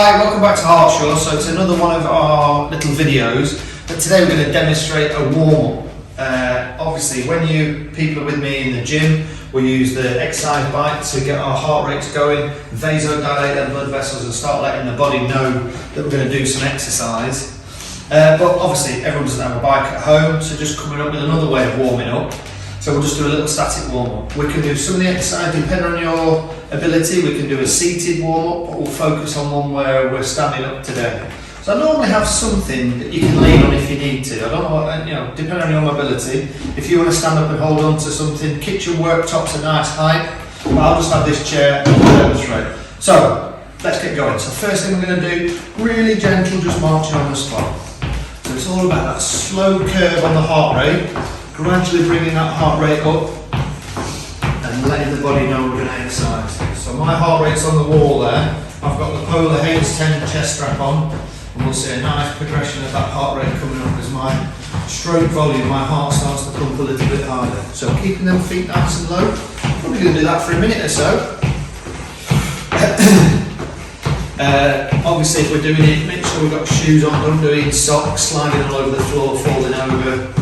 Hi, welcome back to Heartsure. So it's another one of our little videos, but today we're going to demonstrate a warm-up. Obviously when people are with me in the gym, we use the exercise bike to get our heart rates going, vasodilate their blood vessels and start letting the body know that we're going to do some exercise. But obviously everyone doesn't have a bike at home, so just coming up with another way of warming up. So we'll just do a little static warm-up. We can do some of the exercise depending on your ability. We can do a seated warm-up, but we'll focus on one where we're standing up today. So I normally have something that you can lean on if you need to. I don't know what, depending on your mobility. If you want to stand up and hold on to something, kitchen worktop's a nice height, but I'll just have this chair and demonstrate. So let's get going. So first thing we're going to do, really gentle, just marching on the spot. So it's all about that slow curve on the heart rate. Gradually bringing that heart rate up and letting the body know we're going to exercise. So my heart rate's on the wall there. I've got the Polar H10 chest strap on, and we'll see a nice progression of that heart rate coming up as my stroke volume, my heart starts to pump a little bit harder. So keeping them feet nice and low. Probably going to do that for a minute or so. Obviously if we're doing it, make sure we've got shoes on, don't do it in socks, sliding all over the floor, falling over.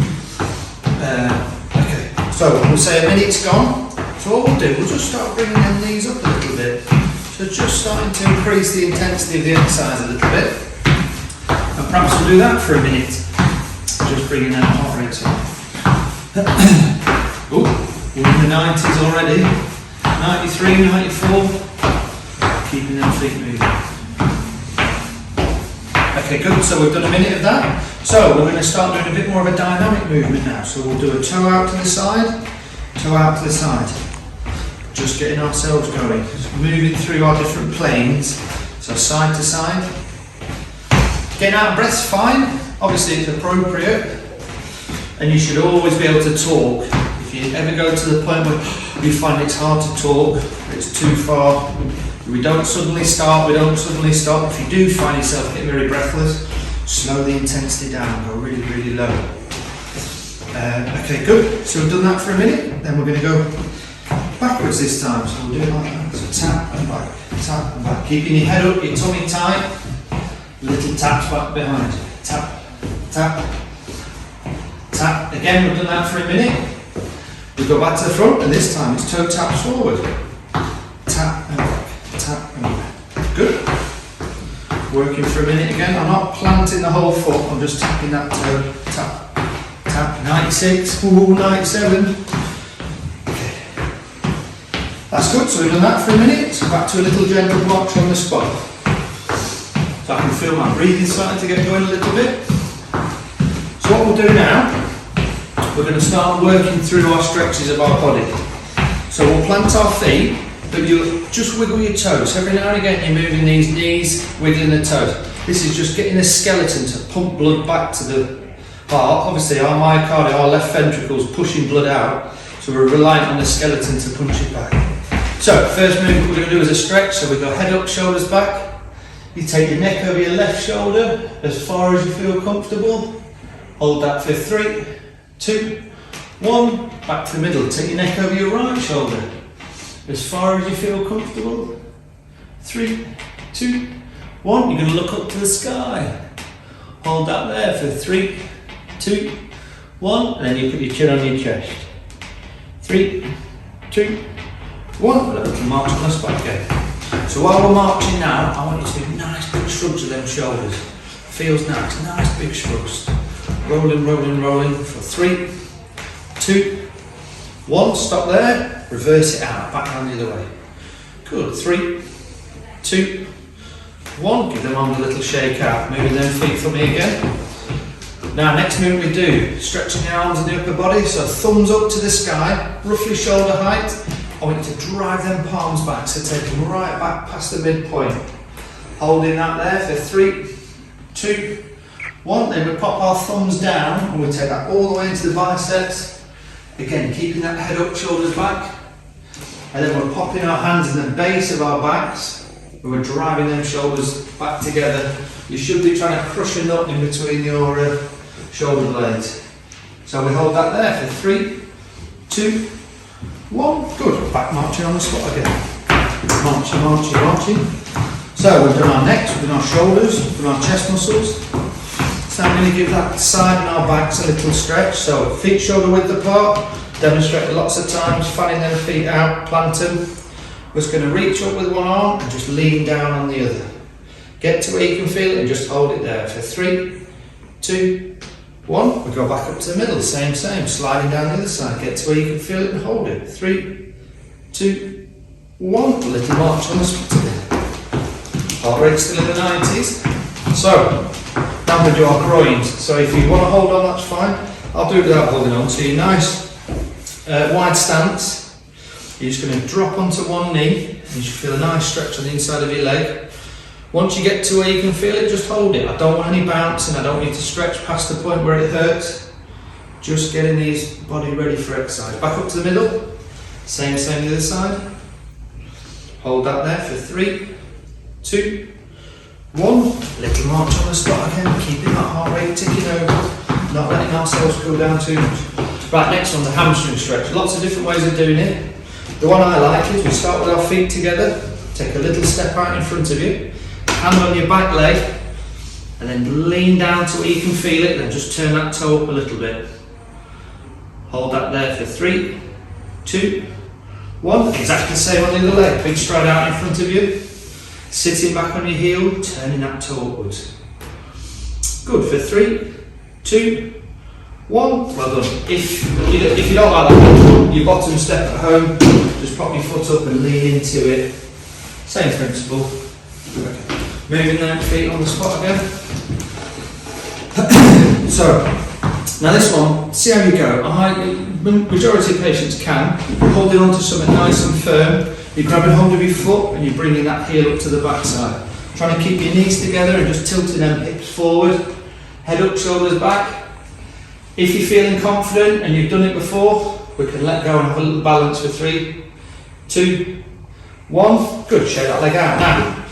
Okay, so we'll say a minute's gone. So what we'll do, we'll just start bringing them knees up a little bit. So just starting to increase the intensity of the exercise a little bit. And perhaps we'll do that for a minute. Just bringing that heart rate up. Oh, we're in the 90s already. 93, 94. Keeping them feet moving. Okay, good. So we've done a minute of that. So we're going to start doing a bit more of a dynamic movement now. So we'll do a toe out to the side, toe out to the side. Just getting ourselves going. Just moving through our different planes. So side to side. Getting out of breath's fine. Obviously it's appropriate. And you should always be able to talk. If you ever go to the point where you find it's hard to talk, it's too far, we don't suddenly start, we don't suddenly stop. If you do find yourself getting very breathless, slow the intensity down, go really, really low. Okay, good. So we've done that for a minute, then we're going to go backwards this time. So we'll do it like that. So tap and back, tap and back. Keeping your head up, your tummy tight, little taps back behind. Tap, tap, tap. Again, we've done that for a minute. We go back to the front, and this time it's toe taps forward. Tap and back, tap and back. Good. Working for a minute again. I'm not planting the whole foot, I'm just tapping that toe. Tap, tap. 96, ooh, 97. Okay. That's good, so we've done that for a minute. So back to a little gentle march on the spot. So I can feel my breathing starting to get going a little bit. So what we'll do now, we're going to start working through our stretches of our body. So we'll plant our feet, but you'll just wiggle your toes. Every now and again you're moving these knees, wiggling the toes. This is just getting the skeleton to pump blood back to the heart. Obviously our myocardium, our left ventricle is pushing blood out, so we're reliant on the skeleton to punch it back. So first move we're going to do is a stretch. So we go head up, shoulders back. You take your neck over your left shoulder as far as you feel comfortable. Hold that for 3, 2, 1. Back to the middle. Take your neck over your right shoulder as far as you feel comfortable. 3, 2, 1. You're going to look up to the sky. Hold that there for 3, 2, 1. And then you put your chin on your chest. 3, 2, 1. A little march on the spine again. So while we're marching now, I want you to do nice big shrugs of them shoulders. Feels nice. Nice big shrugs. Rolling, rolling, rolling for 3, 2, 1. Stop there. Reverse it out, back down the other way. Good. 3, 2, 1. Give them arms a little shake out. Moving them feet for me again. Now, next move we do, stretching the arms and the upper body. So thumbs up to the sky, roughly shoulder height. I want you to drive them palms back. So take them right back past the midpoint. Holding that there for 3, 2, 1. Then we pop our thumbs down and we take that all the way into the biceps. Again, keeping that head up, shoulders back. And then we're popping our hands in the base of our backs. And we're driving them shoulders back together. You should be trying to crush a nut in between your shoulder blades. So we hold that there for 3, 2, 1. Good. Back marching on the spot again. Marching, marching, marching. So we've done our necks, we've done our shoulders, we've done our chest muscles. So I'm going to give that side and our backs a little stretch. So feet shoulder width apart, demonstrate lots of times, fanning them feet out, plant them. We're just going to reach up with one arm and just lean down on the other. Get to where you can feel it and just hold it there for 3, 2, 1. We go back up to the middle, same, sliding down the other side. Get to where you can feel it and hold it. 3, 2, 1. A little march on the spot again. Heart rate still in the 90s. So, now we do our groins. So if you want to hold on, that's fine. I'll do it without holding on. So you're nice, wide stance. You're just going to drop onto one knee and you should feel a nice stretch on the inside of your leg. Once you get to where you can feel it, just hold it. I don't want any bouncing, I don't want you to stretch past the point where it hurts. Just getting these body ready for exercise. Back up to the middle, same the other side. Hold that there for 3, 2, 1. Little march on the spot again, keeping that heart rate ticking over, not letting ourselves go down too much. Right, next one, the hamstring stretch. Lots of different ways of doing it. The one I like is we start with our feet together, take a little step out in front of you, hand on your back leg, and then lean down to where you can feel it, then just turn that toe up a little bit. Hold that there for 3, 2, 1. Exactly the same on the other leg, big stride out in front of you, sitting back on your heel, turning that toe upwards. Good, for 3, 2, 1. Well done. If you don't like that, your bottom step at home, just pop your foot up and lean into it. Same principle. Okay. Moving them feet on the spot again. So, now this one, see how you go. Majority of patients can. You're holding on to something nice and firm. You're grabbing hold of your foot and you're bringing that heel up to the backside. Trying to keep your knees together and just tilting them hips forward. Head up, shoulders back. If you're feeling confident and you've done it before, we can let go and have a little balance for 3, 2, 1. Good, shake that leg out. Now,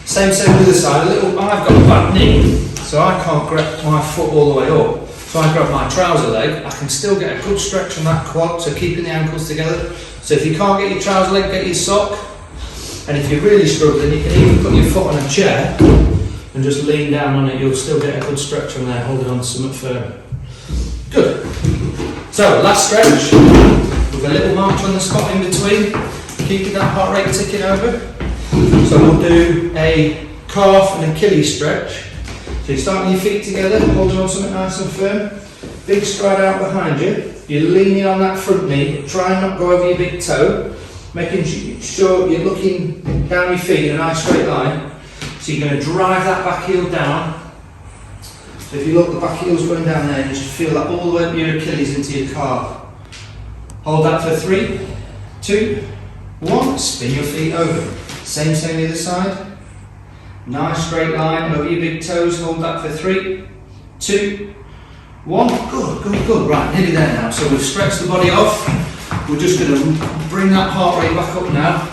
same with the other side. I've got a bad knee, so I can't grab my foot all the way up. So I grab my trouser leg, I can still get a good stretch on that quad, so keeping the ankles together. So if you can't get your trouser leg, get your sock. And if you're really struggling, you can even put your foot on a chair and just lean down on it. You'll still get a good stretch on there, holding on to something firm. Good. So, last stretch, with a little march on the spot in between, keeping that heart rate ticking over. So we'll do a calf and Achilles stretch. So you're starting your feet together, holding on something nice and firm. Big stride out behind you. You're leaning on that front knee, try and not go over your big toe, making sure you're looking down your feet in a nice straight line. So you're going to drive that back heel down. So if you look, the back heel's going down there, and you should feel that all the way up your Achilles into your calf. Hold that for 3, 2, 1. Spin your feet over. Same the other side. Nice straight line over your big toes. Hold that for 3, 2, 1. Good. Right, nearly there now. So we've stretched the body off. We're just going to bring that heart rate back up now.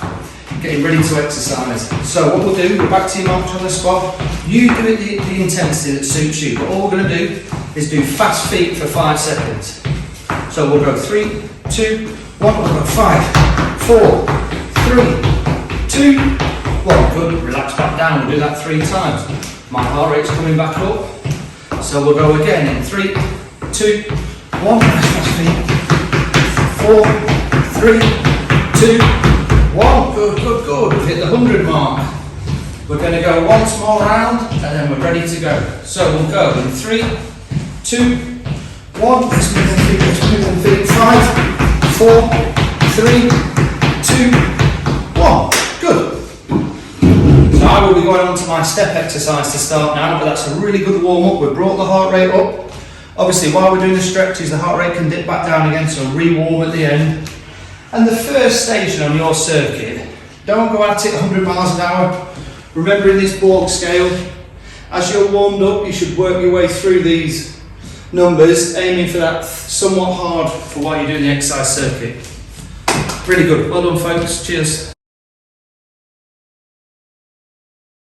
Getting ready to exercise. So what we'll do, we're back to your march on the spot. You do it the intensity that suits you, but all we're going to do is do fast feet for 5 seconds. So we'll go 3, 2, 1, we'll go 5, 4, 3, 2, 1. Good, relax back down, we'll do that 3 times. My heart rate's coming back up. So we'll go again in 3, 2, 1, nice fast feet. 4, 3, 2, 1, good. We've hit the 100 mark. We're going to go once more round and then we're ready to go. So we'll go in 3, 2, 1. Let's move them feet. 5, 4, 3, 2, 1. Good. So I will be going on to my step exercise to start now, but that's a really good warm up. We've brought the heart rate up. Obviously, while we're doing the stretches, the heart rate can dip back down again, so re-warm at the end. And the first station on your circuit, don't go at it 100 miles an hour. Remembering this BORG scale, as you're warmed up, you should work your way through these numbers, aiming for that somewhat hard for while you're doing the exercise circuit. Really good. Well done, folks. Cheers.